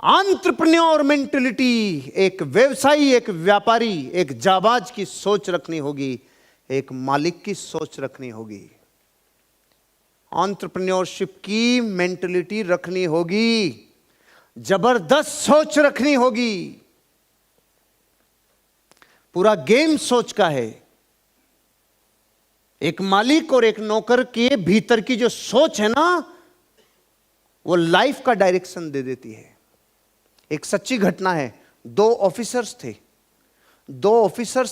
Entrepreneur mentality, एक व्यवसायी, एक व्यापारी, एक जाबाज की सोच रखनी होगी, एक मालिक की सोच रखनी होगी। एंटरप्रेन्योरशिप की मेंटेलिटी रखनी होगी, जबरदस्त सोच रखनी होगी। पूरा गेम सोच का है। एक मालिक और एक नौकर के भीतर की जो सोच है ना, वो लाइफ का डायरेक्शन दे देती है। एक सच्ची घटना है। दो ऑफिसर्स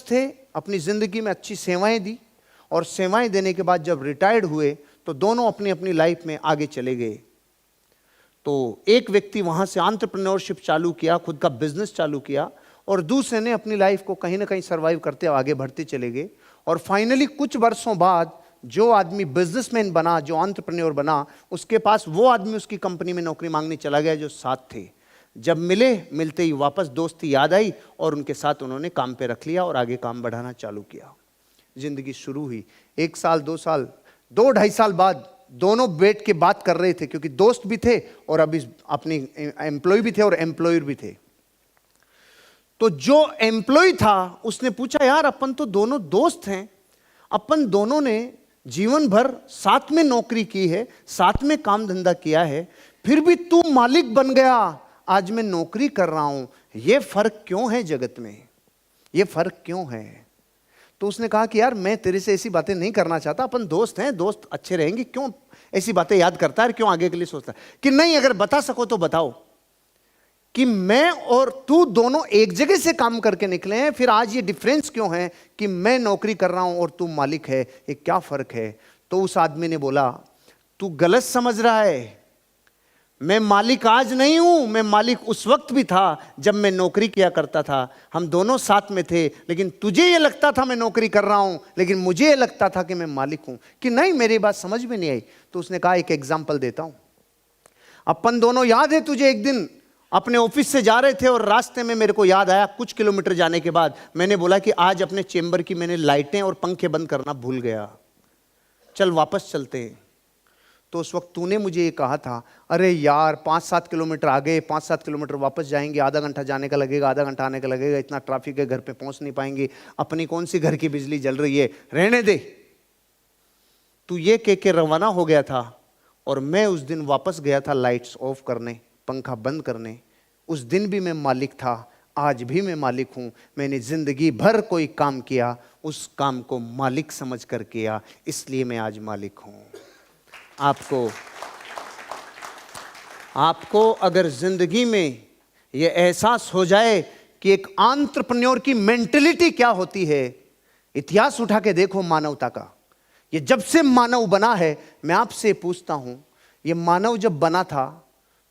थे, अपनी जिंदगी में अच्छी सेवाएं दी, और सेवाएं देने के बाद जब रिटायर्ड हुए तो दोनों अपनी अपनी लाइफ में आगे चले गए। तो एक व्यक्ति वहां से एंटरप्रेन्योरशिप चालू किया, खुद का बिजनेस चालू किया, और दूसरे ने अपनी लाइफ को कहीं ना कहीं सरवाइव करते आगे बढ़ते चले गए। और फाइनली कुछ वर्षों बाद जो आदमी बिजनेसमैन बना, जो एंटरप्रेन्योर बना, उसके पास वो आदमी उसकी कंपनी में नौकरी मांगने चला गया जो साथ थे। जब मिलते ही वापस दोस्ती याद आई और उनके साथ उन्होंने काम पे रख लिया और आगे काम बढ़ाना चालू किया। जिंदगी शुरू हुई। 1 साल 2 साल 2-2.5 साल बाद दोनों बैठ के बात कर रहे थे, क्योंकि दोस्त भी थे और अभी अपनी एम्प्लॉय भी थे और एम्प्लॉयर भी थे। तो जो एम्प्लॉय था उसने पूछा, यार अपन तो दोनों दोस्त हैं, अपन दोनों ने जीवन भर साथ में नौकरी की है, साथ में काम धंधा किया है, फिर भी तू मालिक बन गया, आज मैं नौकरी कर रहा हूं, ये फर्क क्यों है जगत में, ये फर्क क्यों है? तो उसने कहा कि यार मैं तेरे से ऐसी बातें नहीं करना चाहता, अपन दोस्त हैं, दोस्त अच्छे रहेंगे, क्यों ऐसी बातें याद करता है, क्यों आगे के लिए सोचता है? कि नहीं, अगर बता सको तो बताओ कि मैं और तू दोनों एक जगह से काम करके निकले हैं, फिर आज ये डिफरेंस क्यों है कि मैं नौकरी कर रहा हूं और तू मालिक है, ये क्या फर्क है? तो उस आदमी ने बोला, तू गलत समझ रहा है, मैं मालिक आज नहीं हूं, मैं मालिक उस वक्त भी था जब मैं नौकरी किया करता था, हम दोनों साथ में थे, लेकिन तुझे ये लगता था मैं नौकरी कर रहा हूं, लेकिन मुझे ये लगता था कि मैं मालिक हूं। कि नहीं, मेरी बात समझ में नहीं आई। तो उसने कहा, एक एग्जाम्पल देता हूं। अपन दोनों, याद है तुझे, एक दिन अपने ऑफिस से जा रहे थे और रास्ते में मेरे को याद आया, कुछ किलोमीटर जाने के बाद मैंने बोला कि आज अपने चेंबर की मैंने लाइटें और पंखे बंद करना भूल गया, चल वापस चलते हैं। तो उस वक्त तूने मुझे ये कहा था, अरे यार 5-7 किलोमीटर आगे, 5-7 किलोमीटर वापस जाएंगे, आधा घंटा जाने का लगेगा, आधा घंटा आने का लगेगा, इतना ट्रैफिक है, घर पे पहुंच नहीं पाएंगे, अपनी कौन सी घर की बिजली जल रही है, रहने दे। तू ये कह के रवाना हो गया था और मैं उस दिन वापस गया था लाइट्स ऑफ करने, पंखा बंद करने। उस दिन भी मैं मालिक था, आज भी मैं मालिक हूं। मैंने जिंदगी भर कोई काम किया, उस काम को मालिक समझ कर किया, इसलिए मैं आज मालिक हूं। आपको अगर जिंदगी में यह एहसास हो जाए कि एक एंटरप्रेन्योर की मेंटालिटी क्या होती है, इतिहास उठा के देखो मानवता का। ये जब से मानव बना है, मैं आपसे पूछता हूं, ये मानव जब बना था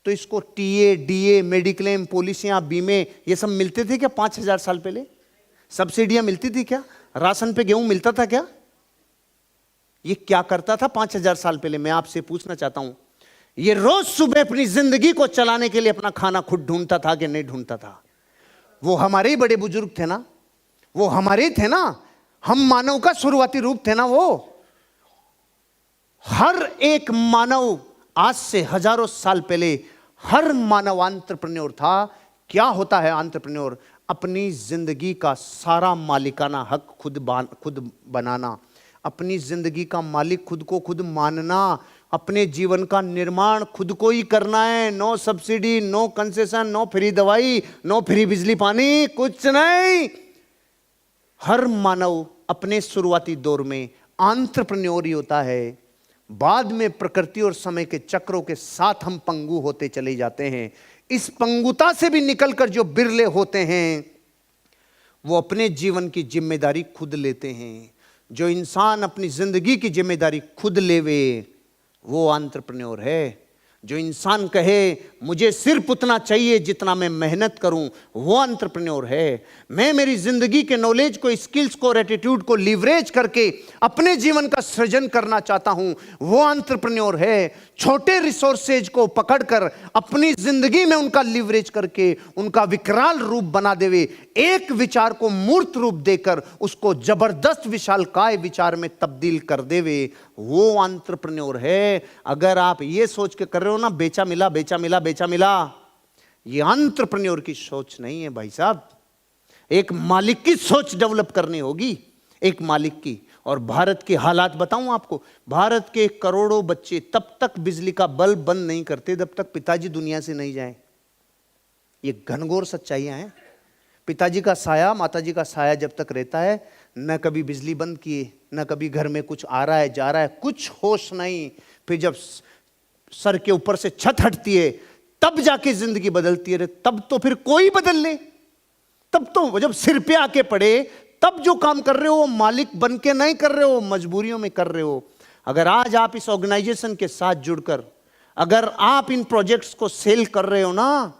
तो इसको टीए, डीए, मेडिक्लेम, पॉलिसियां, बीमे, ये सब मिलते थे क्या? 5000 साल पहले सब्सिडियां मिलती थी क्या? राशन पे गेहूं मिलता था क्या? ये क्या करता था 5000 साल पहले? मैं आपसे पूछना चाहता हूं, ये रोज सुबह अपनी जिंदगी को चलाने के लिए अपना खाना खुद ढूंढता था कि नहीं ढूंढता था? वो हमारे ही बड़े बुजुर्ग थे ना, वो हमारे ही थे ना, हम मानव का शुरुआती रूप थे ना। वो हर एक मानव आज से हजारों साल पहले, हर मानव एंटरप्रेन्योर था। क्या होता है एंटरप्रेन्योर? अपनी जिंदगी का सारा मालिकाना हक खुद बनाना, अपनी जिंदगी का मालिक खुद को खुद मानना, अपने जीवन का निर्माण खुद को ही करना है। No subsidy, no concession, no free दवाई, नो फ्री बिजली पानी, कुछ नहीं। हर मानव अपने शुरुआती दौर में एंटरप्रेन्योर ही होता है। बाद में प्रकृति और समय के चक्रों के साथ हम पंगु होते चले जाते हैं। इस पंगुता से भी निकलकर जो बिरले होते हैं, वो अपने जीवन की जिम्मेदारी खुद लेते हैं। जो इंसान अपनी जिंदगी की जिम्मेदारी खुद लेवे, वो एंटरप्रेन्योर है। जो इंसान कहे मुझे सिर्फ उतना चाहिए जितना मैं मेहनत करूं, वो एंटरप्रेन्योर है। मैं मेरी जिंदगी के नॉलेज को, स्किल्स को, एटीट्यूड को लीवरेज करके अपने जीवन का सृजन करना चाहता हूं, वो एंटरप्रेन्योर है। छोटे रिसोर्सेज को पकड़कर अपनी जिंदगी में उनका लीवरेज करके उनका विकराल रूप बना देवे, एक विचार को मूर्त रूप देकर उसको जबरदस्त विशालकाय विचार में तब्दील कर देवे, वो एंटरप्रेन्योर है। अगर आप ये सोच के कर रहे हो ना, बेचा मिला बेचा मिला बेचा मिला, ये एंटरप्रेन्योर की सोच नहीं है भाई साहब। एक मालिक की सोच डेवलप करनी होगी, एक मालिक की। और भारत के हालात बताऊं आपको, भारत के करोड़ों बच्चे तब तक बिजली का बल्ब बंद नहीं करते जब तक पिताजी दुनिया से नहीं जाए। ये घनघोर सच्चाइयां हैं। पिताजी का साया, माताजी का साया जब तक रहता है, न कभी बिजली बंद किए, न कभी घर में कुछ आ रहा है जा रहा है, कुछ होश नहीं। फिर जब सर के ऊपर से छत हटती है तब जाके जिंदगी बदलती है। तब तो फिर कोई बदल ले, तब तो जब सिर पे आके पड़े तब जो काम कर रहे हो वो मालिक बन के नहीं कर रहे हो, मजबूरियों में कर रहे हो। अगर आज आप इस ऑर्गेनाइजेशन के साथ जुड़कर अगर आप इन प्रोजेक्ट्स को सेल कर रहे हो ना,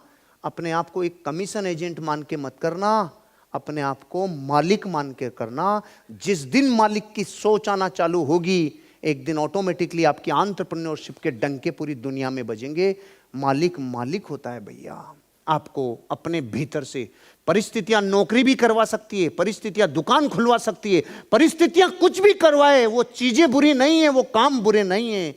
अपने आप को एक कमीशन एजेंट मान के मत करना, अपने आप को मालिक मान के करना। जिस दिन मालिक की सोच आना चालू होगी, एक दिन ऑटोमेटिकली आपकी एंटरप्रेन्योरशिप के डंके पूरी दुनिया में बजेंगे। मालिक मालिक होता है भैया। आपको अपने भीतर से परिस्थितियां नौकरी भी करवा सकती है, परिस्थितियां दुकान खुलवा सकती है, परिस्थितियां कुछ भी करवाए, वो चीजें बुरी नहीं है, वो काम बुरे नहीं है।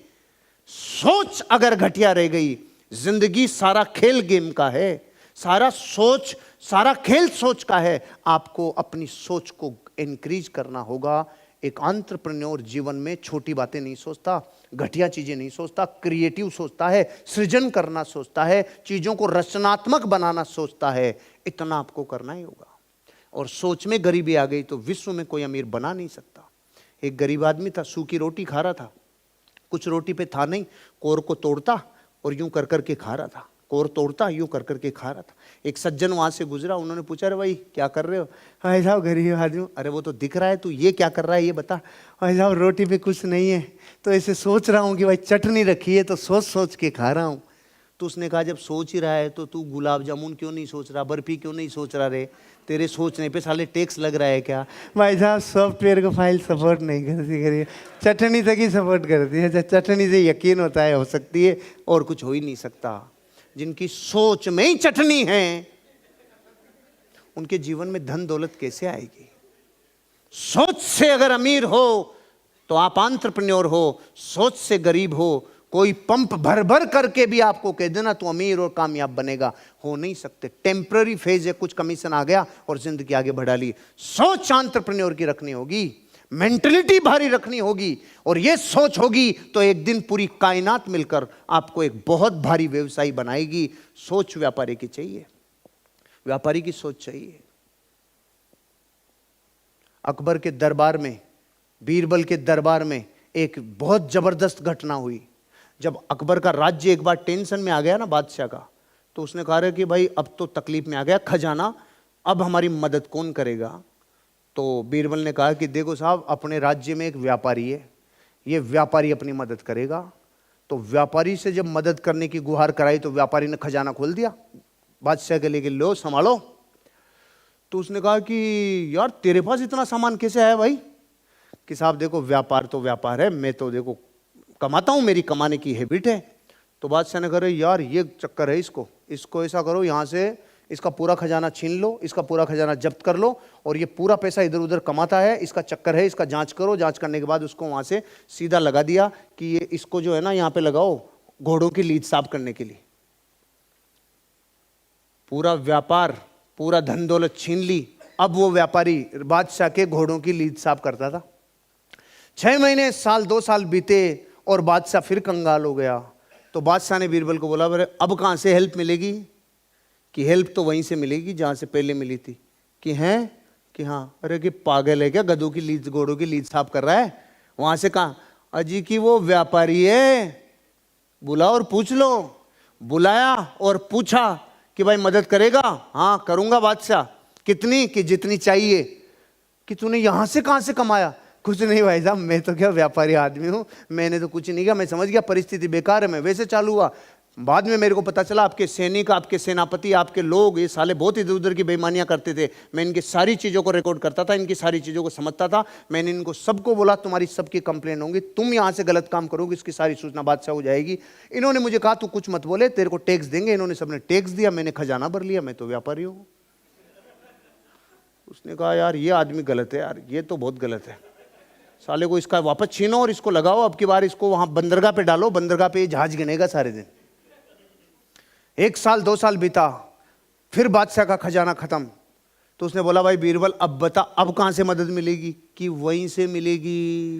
सोच अगर घटिया रह गई, जिंदगी सारा खेल गेम का है, सारा खेल सोच का है। आपको अपनी सोच को इंक्रीज करना होगा। एक एंटरप्रेन्योर जीवन में छोटी बातें नहीं सोचता, घटिया चीजें नहीं सोचता, क्रिएटिव सोचता है, सृजन करना सोचता है, चीजों को रचनात्मक बनाना सोचता है। इतना आपको करना ही होगा। और सोच में गरीबी आ गई तो विश्व में कोई अमीर बना नहीं सकता। एक गरीब आदमी था, सूखी रोटी खा रहा था, कुछ रोटी पे था नहीं, कोर को तोड़ता और यूं कर करके खा रहा था, कोर तोड़ता यूं कर करके खा रहा था। एक सज्जन वहां से गुजरा, उन्होंने पूछा, अरे भाई क्या कर रहे हो? भाई साहब गरीब आदमी। अरे वो तो दिख रहा है, तू ये क्या कर रहा है ये बता। भाई साहब रोटी पे कुछ नहीं है तो ऐसे सोच रहा हूँ कि भाई चटनी रखी है तो सोच सोच के खा रहा हूँ। तो उसने कहा, जब सोच ही रहा है तो तू गुलाब जामुन क्यों नहीं सोच रहा, बर्फी क्यों नहीं सोच रहा रे? तेरे सोचने पे साले टैक्स लग रहा है क्या? भाई साहब सॉफ्टवेयर को फाइल सपोर्ट नहीं करती, करिए चटनी तक ही सपोर्ट करती है। चटनी से यकीन होता है, हो सकती है, और कुछ हो ही नहीं सकता। जिनकी सोच में ही चटनी है, उनके जीवन में धन दौलत कैसे आएगी? सोच से अगर अमीर हो तो आप एंटरप्रेन्योर हो, सोच से गरीब हो। कोई पंप भर भर करके भी आपको कह देना तू अमीर और कामयाब बनेगा, हो नहीं सकते। टेम्पररी फेज है, कुछ कमीशन आ गया और जिंदगी आगे बढ़ा ली। सोच एंटरप्रेन्योर की रखनी होगी, मेंटलिटी भारी रखनी होगी, और ये सोच होगी तो एक दिन पूरी कायनात मिलकर आपको एक बहुत भारी व्यवसायी बनाएगी। सोच व्यापारी की चाहिए, व्यापारी की सोच चाहिए। अकबर के दरबार में, बीरबल के दरबार में एक बहुत जबरदस्त घटना हुई। जब अकबर का राज्य एक बार टेंशन में आ गया ना बादशाह का, तो उसने कहा कि भाई अब तो तकलीफ में आ गया खजाना, अब हमारी मदद कौन करेगा? तो बीरबल ने कहा कि देखो साहब, अपने राज्य में एक व्यापारी है, ये व्यापारी अपनी मदद करेगा। तो व्यापारी से जब मदद करने की गुहार कराई तो व्यापारी ने खजाना खोल दिया, बादशाह के लेके लो संभालो। तो उसने कहा कि यार तेरे पास इतना सामान कैसे आया भाई? कि साहब देखो व्यापार तो व्यापार है, मैं तो देखो कमाता हूँ, मेरी कमाने की हैबिट है। तो बादशाह ने कहा यार ये चक्कर है, इसको ऐसा करो, यहाँ से इसका पूरा खजाना छीन लो, इसका पूरा खजाना जब्त कर लो, और ये पूरा पैसा इधर उधर कमाता है, इसका चक्कर है, इसका जांच करो। जांच करने के बाद उसको वहाँ से सीधा लगा दिया कि ये इसको जो है ना यहाँ पे लगाओ घोड़ों की लीद साफ करने के लिए। पूरा व्यापार, पूरा धन दौलत छीन ली। अब वो व्यापारी बादशाह के घोड़ों की लीद साफ करता था। 6 महीने, साल, 2 साल बीते और बादशाह फिर कंगाल हो गया। तो बादशाह ने बीरबल को बोला, अरे अब कहाँ से हेल्प मिलेगी? कि हेल्प तो वहीं से मिलेगी जहाँ से पहले मिली थी। कि हैं? कि हाँ। अरे कि पागल है क्या, गधों की लीद, घोड़ों की लीद साफ कर रहा है? वहाँ से कहाँ? अजी की वो व्यापारी है, बुलाओ और पूछ लो। बुलाया और पूछा कि भाई मदद करेगा? हाँ करूँगा बादशाह। कितनी? कि जितनी चाहिए। कि तूने यहाँ से कहाँ से कमाया? कुछ नहीं भाई साहब, मैं तो क्या व्यापारी आदमी हूँ, मैंने तो कुछ नहीं किया, मैं समझ गया परिस्थिति बेकार है, मैं वैसे चालू हुआ। बाद में मेरे को पता चला आपके सैनिक, आपके सेनापति, आपके लोग, ये साले बहुत इधर उधर की बेईमानियां करते थे। मैं इनकी सारी चीज़ों को रिकॉर्ड करता था, इनकी सारी चीज़ों को समझता था। मैंने इनको सबको बोला तुम्हारी सबकी कंप्लेन होंगी, तुम यहाँ से गलत काम करोगे, इसकी सारी सूचना बादशाह हो जाएगी। इन्होंने मुझे कहा तू कुछ मत बोले, तेरे को टैक्स देंगे। इन्होंने सबने टैक्स दिया, मैंने खजाना भर लिया, मैं तो व्यापारी हूँ। उसने कहा यार ये आदमी गलत है यार, ये तो बहुत गलत है, साले को इसका वापस छीनो और इसको लगाओ, अब की बार इसको वहां बंदरगाह पे डालो, बंदरगाह पे जहाज गिनेगा सारे दिन। 1 साल 2 साल बीता, फिर बादशाह का खजाना खत्म। तो उसने बोला भाई बीरबल अब बता, अब कहां से मदद मिलेगी? कि वहीं से मिलेगी।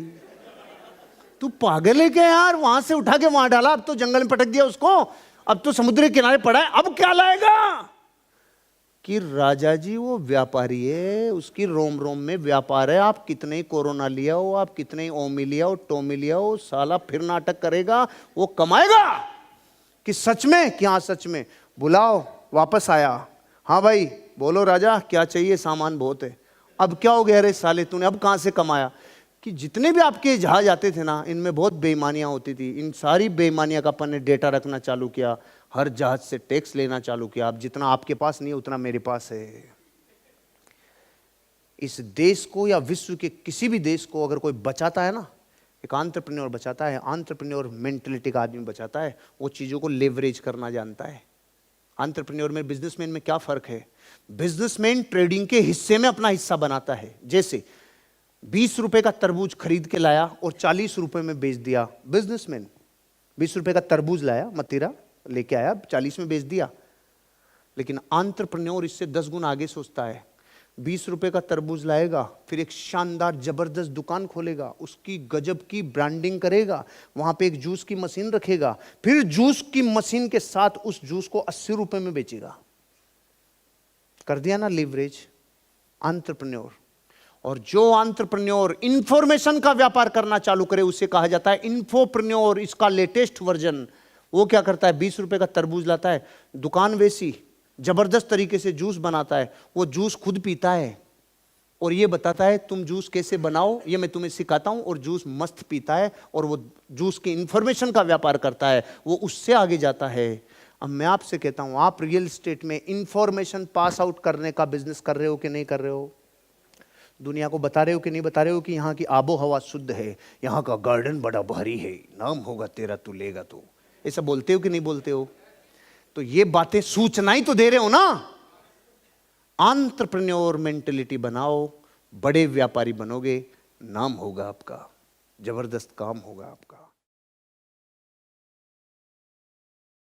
तू पागल है क्या यार? वहां से उठा के वहां डाला, अब तो जंगल में पटक दिया उसको, अब तो समुद्र के किनारे पड़ा है, अब क्या लाएगा? कि राजा जी वो व्यापारी है, उसकी रोम रोम में व्यापार है। आप कितने ही कोरोना लिया हो, आप कितने ही ओमी लिया हो, टोमी लिया हो, साला फिर नाटक करेगा, वो कमाएगा। कि सच में? कि हाँ सच में। बुलाओ। वापस आया। हाँ भाई बोलो राजा क्या चाहिए? सामान बहुत है। अब क्या हो गया रे साले, तूने अब कहां से कमाया? कि जितने भी आपके जहाज आते थे ना, इनमें बहुत बेईमानियां होती थी। इन सारी बेईमानियां का अपन ने डेटा रखना चालू किया, हर जहाज से टैक्स लेना चालू किया। अब जितना आपके पास नहीं है उतना मेरे पास है। इस देश को या विश्व के किसी भी देश को अगर कोई बचाता है ना, एक एंटरप्रेन्योर बचाता है। एंटरप्रेन्योर मेंटलिटी का आदमी बचाता है, वो चीजों को लेवरेज करना जानता है। एंटरप्रेन्योर में बिजनेसमैन में क्या फर्क है? बिजनेसमैन ट्रेडिंग के हिस्से में अपना हिस्सा बनाता है। जैसे 20 रुपए का तरबूज खरीद के लाया और 40 रुपए में बेच दिया। बिजनेसमैन 20 रुपए का तरबूज लाया, मतीरा लेके आया, 40 में बेच दिया। लेकिन एंटरप्रेन्योर इससे 10 गुना आगे सोचता है। 20 रुपए का तरबूज लाएगा, फिर एक शानदार जबरदस्त दुकान खोलेगा, उसकी गजब की ब्रांडिंग करेगा, वहां पे एक जूस की मशीन रखेगा, फिर जूस की मशीन के साथ उस जूस को 80 रुपए में बेचेगा। कर दिया ना लीवरेज? एंटरप्रेन्योर। और जो एंटरप्रेन्योर इंफॉर्मेशन का व्यापार करना चालू करे उसे कहा जाता है इंफोप्रेन्योर। इसका लेटेस्ट वर्जन, वो क्या करता है? 20 रुपए का तरबूज लाता है, दुकान वैसी जबरदस्त तरीके से जूस बनाता है, वो जूस खुद पीता है और ये बताता है तुम जूस कैसे बनाओ, ये मैं तुम्हें सिखाता हूं, और जूस मस्त पीता है और वो जूस की इंफॉर्मेशन का व्यापार करता है, वो उससे आगे जाता है। अब मैं आपसे कहता हूं, आप रियल एस्टेट में इंफॉर्मेशन पास आउट करने का बिजनेस कर रहे हो कि नहीं कर रहे हो? दुनिया को बता रहे हो कि नहीं बता रहे हो कि यहाँ की आबो हवा शुद्ध है, यहाँ का गार्डन बड़ा भारी है, नाम होगा तेरा तू लेगा तो? ऐसा बोलते हो कि नहीं बोलते हो? तो ये बातें सूचना ही तो दे रहे हो ना। एंटरप्रेन्योर मेंटेलिटी बनाओ, बड़े व्यापारी बनोगे, नाम होगा आपका, जबरदस्त काम होगा आपका।